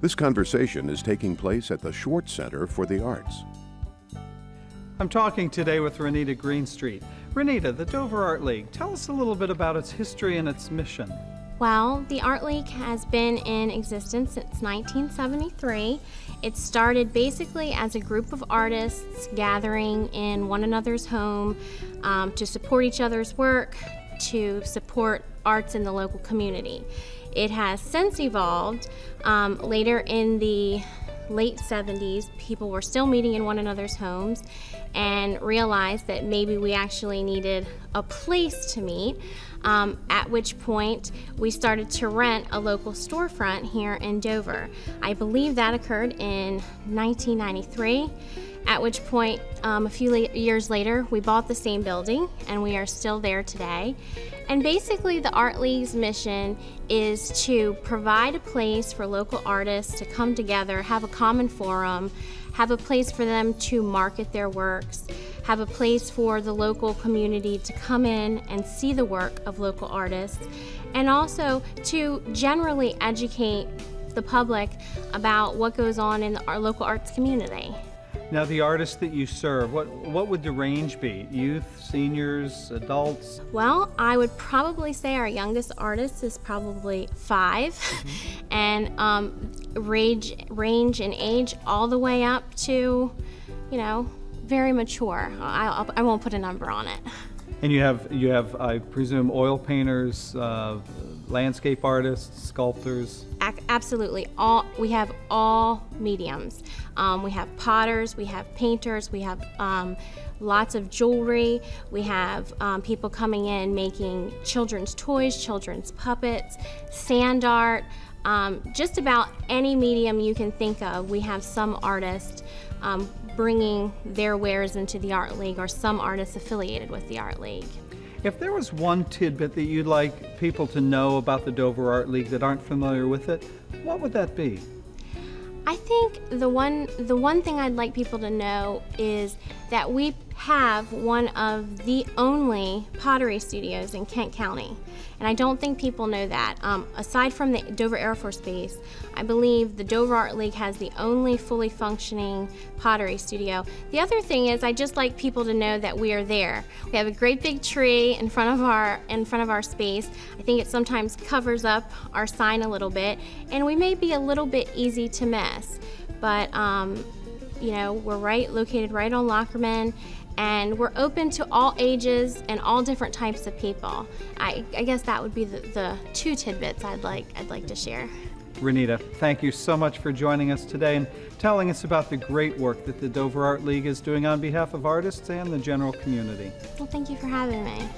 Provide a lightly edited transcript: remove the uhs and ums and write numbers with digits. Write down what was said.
This conversation is taking place at the Schwartz Center for the Arts. I'm talking today with Reneta Green Street. Reneta, the Dover Art League, tell us a little bit about its history and its mission. Well, the Art League has been in existence since 1973. It started basically as a group of artists gathering in one another's home to support each other's work, to support arts in the local community. It has since evolved. Later in the late 70s, people were still meeting in one another's homes and realized that maybe we actually needed a place to meet, at which point we started to rent a local storefront here in Dover. I believe that occurred in 1993, at which point a few years later we bought the same building and we are still there today. And basically the Art League's mission is to provide a place for local artists to come together, have a common forum, have a place for them to market their works, have a place for the local community to come in and see the work of local artists, and also to generally educate the public about what goes on in our local arts community. Now, the artists that you serve, what would the range be? Youth, seniors, adults? Well, I would probably say our youngest artist is probably 5, and range in age all the way up to, you know, very mature. I won't put a number on it. And you have, I presume, oil painters, landscape artists, sculptors? Absolutely. We have all mediums. We have potters, we have painters, we have lots of jewelry, we have people coming in making children's toys, children's puppets, sand art, just about any medium you can think of. We have some artists bringing their wares into the Art League, or some artists affiliated with the Art League. If there was one tidbit that you'd like people to know about the Dover Art League that aren't familiar with it, what would that be? I think the one thing I'd like people to know is that we have one of the only pottery studios in Kent County. And I don't think people know that. Aside from the Dover Air Force Base, I believe the Dover Art League has the only fully functioning pottery studio. The other thing is, I just like people to know that we are there. We have a great big tree in front of our space. I think it sometimes covers up our sign a little bit, and we may be a little bit easy to miss. But you know, we're located right on Lockerman, and we're open to all ages and all different types of people. I guess that would be the 2 tidbits I'd like to share. Reneta, thank you so much for joining us today and telling us about the great work that the Dover Art League is doing on behalf of artists and the general community. Well, thank you for having me.